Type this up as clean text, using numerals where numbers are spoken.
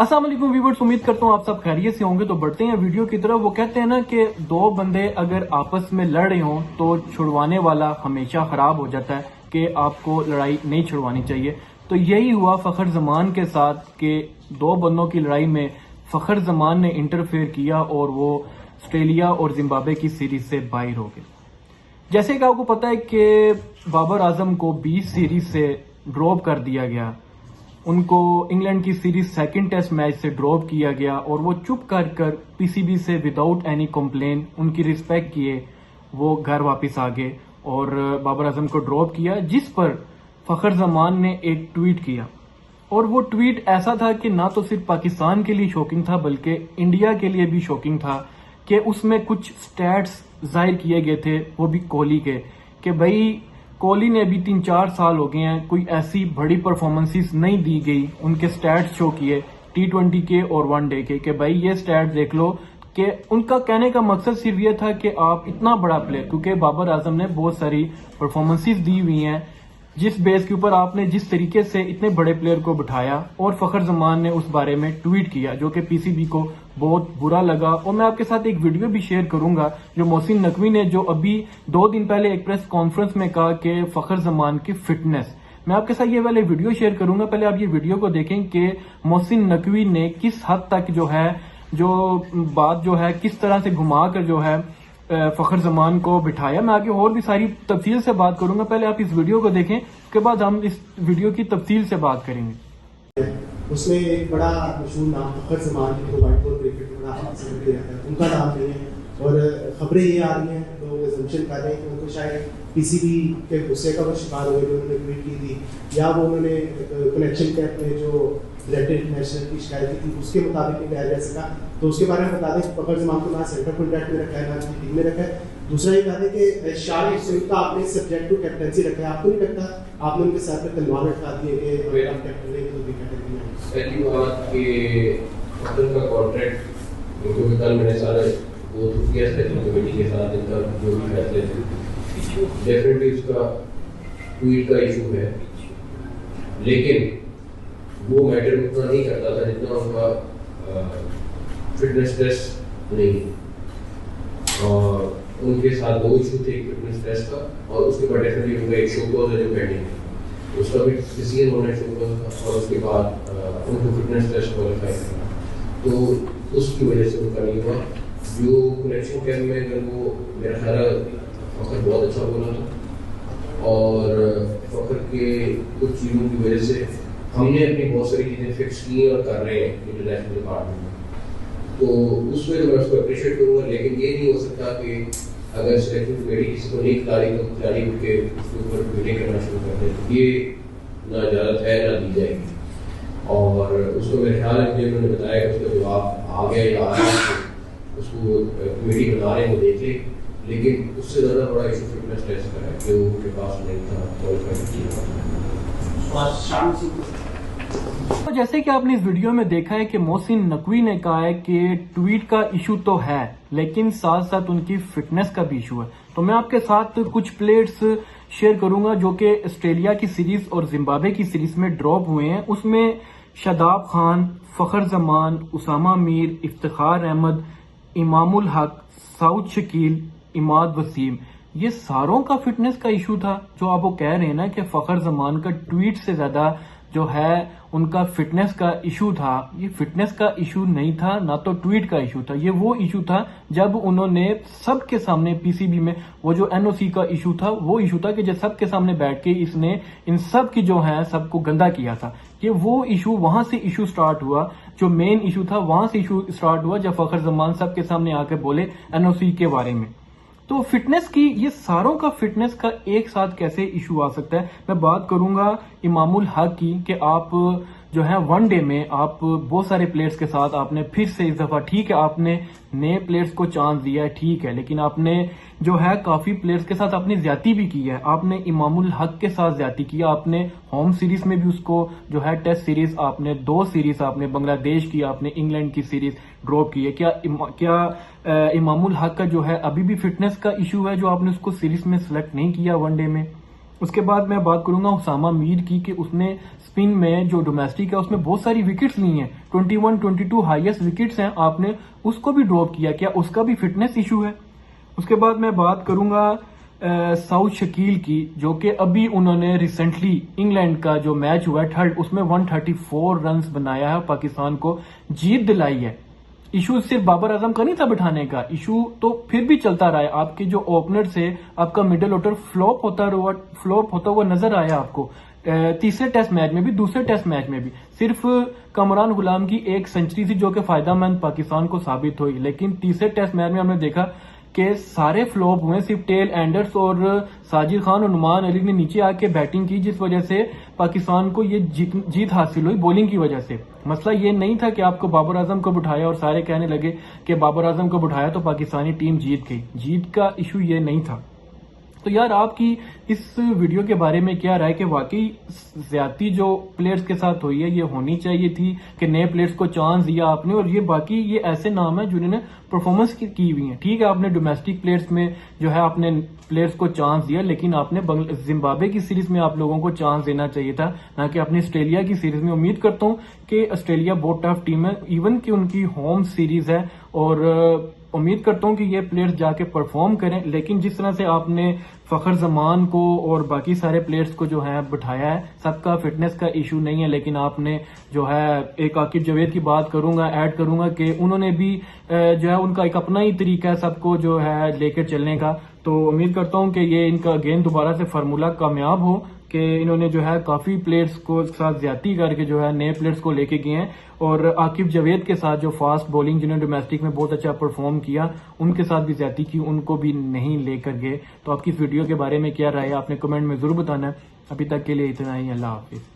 अस्सलाम वालेकुम व्यूअर्स, उम्मीद करता हूँ आप सब खैरियत से होंगे। तो बढ़ते हैं वीडियो की तरफ। वो कहते हैं ना कि दो बंदे अगर आपस में लड़ रहे हों तो छुड़वाने वाला हमेशा खराब हो जाता है, कि आपको लड़ाई नहीं छुड़वानी चाहिए। तो यही हुआ फखर जमान के साथ कि दो बंदों की लड़ाई में फखर जमान ने इंटरफेयर किया और वो ऑस्ट्रेलिया और जिम्बाब्वे की सीरीज से बाहर हो गए। जैसे कि आपको पता है कि बाबर आजम को 20 सीरीज से ड्रॉप कर दिया गया, उनको इंग्लैंड की सीरीज सेकंड टेस्ट मैच से ड्रॉप किया गया और वो चुप कर पीसीबी से विदाउट एनी कंप्लेन उनकी रिस्पेक्ट किए वो घर वापस आ गए और बाबर आजम को ड्रॉप किया। जिस पर फखर जमान ने एक ट्वीट किया और वो ट्वीट ऐसा था कि ना तो सिर्फ पाकिस्तान के लिए शॉकिंग था बल्कि इंडिया के लिए भी शॉकिंग था, कि उसमें कुछ स्टैट्स जाहिर किए गए थे, वो भी कोहली के, कि भाई कोहली ने अभी 3-4 साल हो गए हैं, कोई ऐसी बड़ी परफॉर्मेंसेस नहीं दी गई। उनके स्टैट्स शो किए T20 के और वनडे के, कि भाई ये स्टैट्स देख लो। कि उनका कहने का मकसद सिर्फ ये था कि आप इतना बड़ा प्लेयर, क्योंकि बाबर आजम ने बहुत सारी परफॉर्मेंसेस दी हुई हैं जिस बेस के ऊपर आपने जिस तरीके से इतने बड़े प्लेयर को बिठाया, और फखर जमान ने उस बारे में ट्वीट किया जो कि पीसीबी को बहुत बुरा लगा। और मैं आपके साथ एक वीडियो भी शेयर करूंगा जो मोहसिन नकवी ने, जो अभी 2 दिन पहले एक प्रेस कॉन्फ्रेंस में कहा कि फखर जमान की फिटनेस, मैं आपके साथ ये वाले वीडियो शेयर करूंगा। पहले आप ये वीडियो को देखें कि मोहसिन नकवी ने किस हद तक जो बात किस तरह से घुमा कर फखर जमान को बिठाया। मैं आगे और भी सारी तफसील से बात करूंगा, पहले आप इस वीडियो को देखें, उसके बाद हम इस वीडियो की तफसील से बात करेंगे। उसमें एक बड़ा मशहूर नाम फखर जमान की वाइट बॉल क्रिकेट में बड़ा समझ रहता है, उनका नाम नहीं है। और खबरें ये आ रही हैं, लोग एजम्पशन कर रहे हैं कि उनको शायद पीसीबी के गुस्से का वो शिकार हुए जो उन्होंने ट्वीट की थी, या वो उन्होंने कनेक्शन कैप में जो डायरेक्टर इंटरनेशनल की शिकायत की थी उसके मुताबिक नहीं लाया जा सका। तो उसके बारे में बता दें, फखर जमान को ना सेंटर कॉन्ट्रैक्ट में रखा है ना टीम में रखा है। दूसरा ये बता दें कि शारिक सुनील का आपने सब्जेक्ट टू कैप्टनसी रखा है, आपको नहीं लगता आपने उनके साथ में तलवार रखा दी है कि आप कैप्टन नहीं तो भी कैप्टन नहीं? पहली बात कि फखर का कॉन्ट्रैक्ट, क्योंकि कल मैंने सारे वो किया सेलेक्शन कमेटी के साथ इनका जो भी फैसले थे, डेफिनेटली उसका ट्वीट का इशू है, लेकिन वो मैटर उतना नहीं करता था जितना उनका फिटनेस टेस्ट नहीं। और उनके साथ 2 इशू थे, फिटनेस टेस्ट का और उसके बाद डेफिनेटली उनका एक शो कॉज है जो पेंडिंग है, उसका भी डिसीजन होना शो कॉज था और उसके बाद उनको फिटनेस टेस्ट क्वालिफाई करना, तो उसकी वजह से उनका नहीं हुआ। जो कनेक्शन कैम्प में अगर वो मेरा ख्याल फखर बहुत अच्छा बोला था और फखर के कुछ चीज़ों की वजह से हमने अपनी बहुत सारी चीज़ें फिक्स की और कर रहे हैं इंटरनेशनल डिपार्टमेंट में, तो उसमें तो मैं उसको अप्रिशिएट करूँगा। लेकिन ये नहीं हो सकता कि अगर सिलेक्शन कमेटी किसी को नहीं खिलाड़ी तो खिलाड़ी उठ के उसके ऊपर ट्वीटिंग करना शुरू कर दे, तो ये ना इजाज़त है ना दी जाएगी। और उसको मेरे ख्याल है मुझे उन्होंने बताया कि उसका जवाब आ गया या आ रहा है, उसको कमेटी बना रहे हैं वो देख ले, लेकिन उससे ज़्यादा बड़ा इशू फिटनेस टेस्ट का है जो उनके पास नहीं था क्वालिफाई किया। तो जैसे कि आपने इस वीडियो में देखा है कि मोहसिन नकवी ने कहा है कि ट्वीट का इशू तो है लेकिन साथ साथ उनकी फिटनेस का भी इशू है। तो मैं आपके साथ कुछ प्लेयर्स शेयर करूंगा जो कि ऑस्ट्रेलिया की सीरीज और जिम्बाब्वे की सीरीज में ड्रॉप हुए हैं। उसमें शादाब खान, फखर जमान, उसामा मीर, इफ्तिखार अहमद, इमामुल हक, साउद शकील, इमाद वसीम, ये सारों का फिटनेस का इशू था। जो आप वो कह रहे हैं ना कि फखर जमान का ट्वीट से ज्यादा जो है उनका फिटनेस का इशू था, ये फिटनेस का इशू नहीं था, ना तो ट्वीट का इशू था। ये वो इशू था जब उन्होंने सबके सामने पीसीबी में वो जो एनओसी का इशू था, वो इशू था कि जब सबके सामने बैठ के इसने इन सब की जो है सबको गंदा किया था। ये वो इशू, वहां से इशू स्टार्ट हुआ, जो मेन इशू था वहां से इशू स्टार्ट हुआ जब फखर जमान सबके सामने आके बोले एनओसी के बारे में। तो फिटनेस की, ये सारों का फिटनेस का एक साथ कैसे इशू आ सकता है। मैं बात करूंगा इमामुल हक की, कि आप जो है वनडे में आप बहुत सारे प्लेयर्स के साथ आपने फिर से इस दफा, ठीक है आपने नए प्लेयर्स को चांस दिया है, ठीक है, लेकिन आपने जो है काफी प्लेयर्स के साथ आपने ज्यादती भी की है। आपने इमामुल हक के साथ ज्यादती किया, आपने होम सीरीज में भी उसको जो है टेस्ट सीरीज आपने 2 सीरीज आपने बांग्लादेश की, आपने इंग्लैंड की सीरीज ड्रॉप की है। क्या इमामुल हक का जो है अभी भी फिटनेस का इशू है जो आपने उसको सीरीज में सिलेक्ट नहीं किया वनडे में? उसके बाद मैं बात करूंगा उसामा मीर की कि उसने स्पिन में जो डोमेस्टिक है उसमें बहुत सारी विकेट्स ली हैं, 21, 22 हाईएस्ट विकेट्स हैं, आपने उसको भी ड्रॉप किया, क्या उसका भी फिटनेस इशू है? उसके बाद मैं बात करूंगा साउथ शकील की, जो कि अभी उन्होंने रिसेंटली इंग्लैंड का जो मैच हुआ है थर्ड, उसमें 134 रन्स बनाया है, पाकिस्तान को जीत दिलाई है। इशू सिर्फ बाबर आजम का नहीं था बिठाने का, इशू तो फिर भी चलता रहा है। आपके जो ओपनर से आपका मिडिल ऑर्डर फ्लॉप होता हुआ नजर आया आपको तीसरे टेस्ट मैच में भी, दूसरे टेस्ट मैच में भी। सिर्फ कमरान गुलाम की एक सेंचुरी थी जो कि फायदेमंद पाकिस्तान को साबित हुई, लेकिन तीसरे टेस्ट मैच में हमने देखा कि सारे फ्लॉप हुए। सिर्फ टेल एंडर्स और साजिद खान और नुमान अली ने नीचे आके बैटिंग की, जिस वजह से पाकिस्तान को ये जीत हासिल हुई बॉलिंग की वजह से। मसला ये नहीं था कि आपको बाबर आजम को बिठाया और सारे कहने लगे कि बाबर आजम को बिठाया तो पाकिस्तानी टीम जीत गई। जीत का इशू ये नहीं था। तो यार आपकी इस वीडियो के बारे में क्या राय कि वाकई ज्यादती जो प्लेयर्स के साथ हुई है ये होनी चाहिए थी कि नए प्लेयर्स को चांस दिया आपने? और ये बाकी ये ऐसे नाम है जिन्होंने परफॉर्मेंस की हुई है। ठीक है, आपने डोमेस्टिक प्लेयर्स में जो है आपने प्लेयर्स को चांस दिया, लेकिन आपने जिम्बाब्वे की सीरीज में आप लोगों को चांस देना चाहिए था, ना कि अपनी ऑस्ट्रेलिया की सीरीज में। उम्मीद करता हूँ कि ऑस्ट्रेलिया बहुत टफ टीम है, इवन कि उनकी होम सीरीज है, और उम्मीद करता हूं कि ये प्लेयर्स जाके परफॉर्म करें। लेकिन जिस तरह से आपने फखर जमान को और बाकी सारे प्लेयर्स को जो है बिठाया है, सबका फिटनेस का इशू नहीं है, लेकिन आपने जो है एक आकिब जावेद की बात करूंगा, ऐड करूंगा कि उन्होंने भी जो है उनका एक अपना ही तरीका है सबको जो है लेकर चलने का। तो उम्मीद करता हूं कि ये इनका अगेन दोबारा से फार्मूला कामयाब हो कि इन्होंने जो है काफी प्लेयर्स को साथ ज्यादती करके जो है नए प्लेयर्स को लेके गए हैं, और आकिब जावेद के साथ जो फास्ट बॉलिंग जिन्होंने डोमेस्टिक में बहुत अच्छा परफॉर्म किया उनके साथ भी ज्यादती की, उनको भी नहीं लेकर गए। तो आपकी इस वीडियो के बारे में क्या राय है आपने कमेंट में जरूर बताना है। अभी तक के लिए इतना ही, अल्लाह हाफिज।